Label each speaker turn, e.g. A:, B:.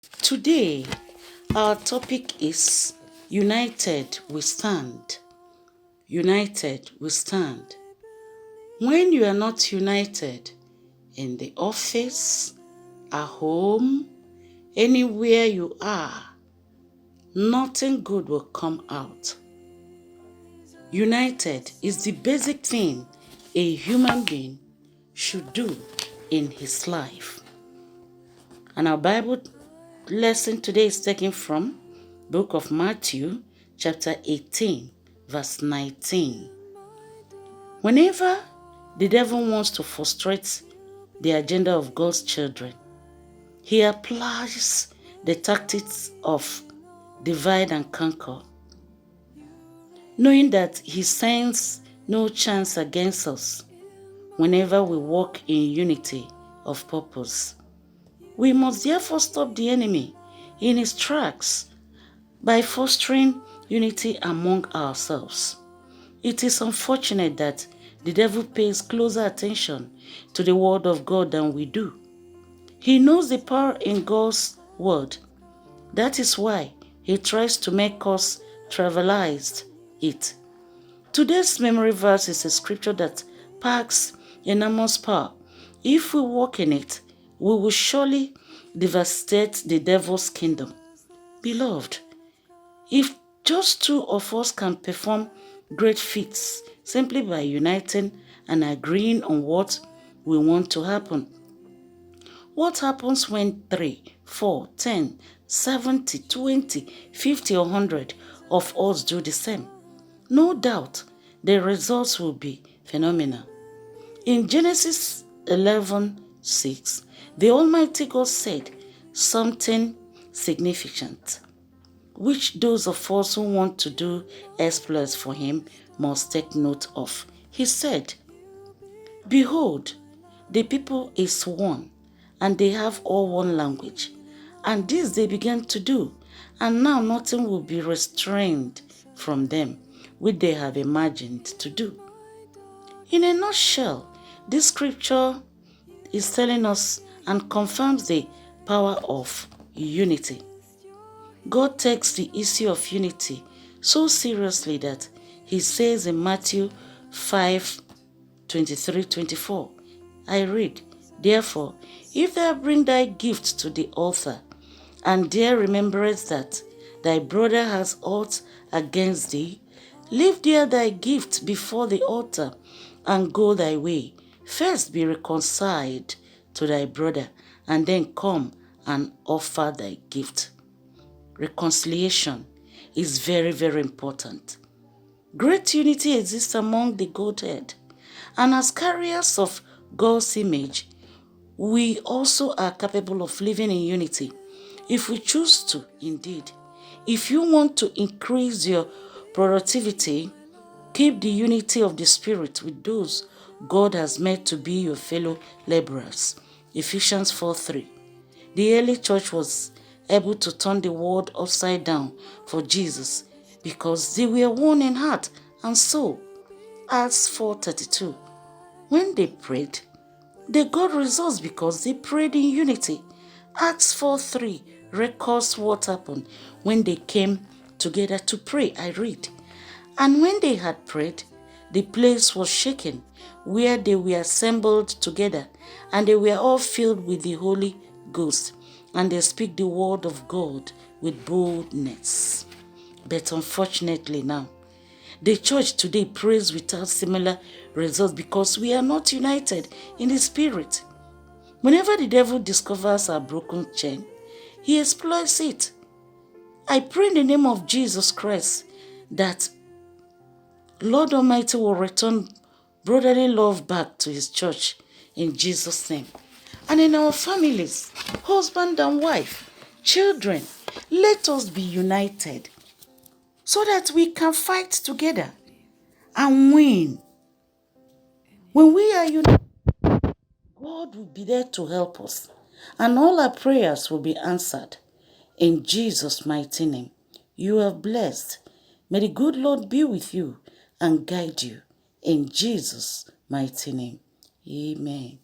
A: Today, our topic is United we stand. United we stand. When you are not united in the office, at home, anywhere you are, nothing good will come out. United is the basic thing a human being should do in his life. And our Bible lesson today is taken from book of Matthew, chapter 18, verse 19. Whenever the devil wants to frustrate the agenda of God's children, he applies the tactics of divide and conquer, knowing that he stands no chance against us whenever we walk in unity of purpose. We must therefore stop the enemy in his tracks by fostering unity among ourselves. It is unfortunate that the devil pays closer attention to the word of God than we do. He knows the power in God's word. That is why he tries to make us trivialize it. Today's memory verse is a scripture that packs enormous power. If we walk in it, we will surely devastate the devil's kingdom. Beloved, if just two of us can perform great feats simply by uniting and agreeing on what we want to happen, what happens when 3, 4, 10, 70, 20, 50 or 100 of us do the same? No doubt the results will be phenomenal. In Genesis 11:6, the Almighty God said something significant, which those of us who want to do exploits for him must take note of. He said, "Behold, the people is one, and they have all one language. And this they began to do, and now nothing will be restrained from them, which they have imagined to do." In a nutshell, this scripture is telling us and confirms the power of unity. God takes the issue of unity so seriously that he says in Matthew 5:23-24, I read, "Therefore, if thou bring thy gift to the altar, and there rememberest that thy brother has aught against thee, leave there thy gift before the altar, and go thy way. First be reconciled to thy brother, and then come and offer thy gift." Reconciliation is very, very important. Great unity exists among the Godhead, and as carriers of God's image, we also are capable of living in unity if we choose to, indeed. If you want to increase your productivity, keep the unity of the Spirit with those God has made to be your fellow laborers. Ephesians 4:3. The early church was able to turn the world upside down for Jesus because they were one in heart and soul. Acts 4:32. When they prayed, they got results because they prayed in unity. Acts 4:3 records what happened when they came together to pray. I read, "And when they had prayed, the place was shaken where they were assembled together, and they were all filled with the Holy Ghost, and they speak the word of God with boldness." But unfortunately now, the church today prays without similar results because we are not united in the spirit. Whenever the devil discovers our broken chain, he exploits it. I pray in the name of Jesus Christ that Lord Almighty will return brotherly love back to his church in Jesus' name. And in our families, husband and wife, children, let us be united so that we can fight together and win. When we are united, God will be there to help us, and all our prayers will be answered. In Jesus' mighty name, you are blessed. May the good Lord be with you and guide you. In Jesus' mighty name, amen.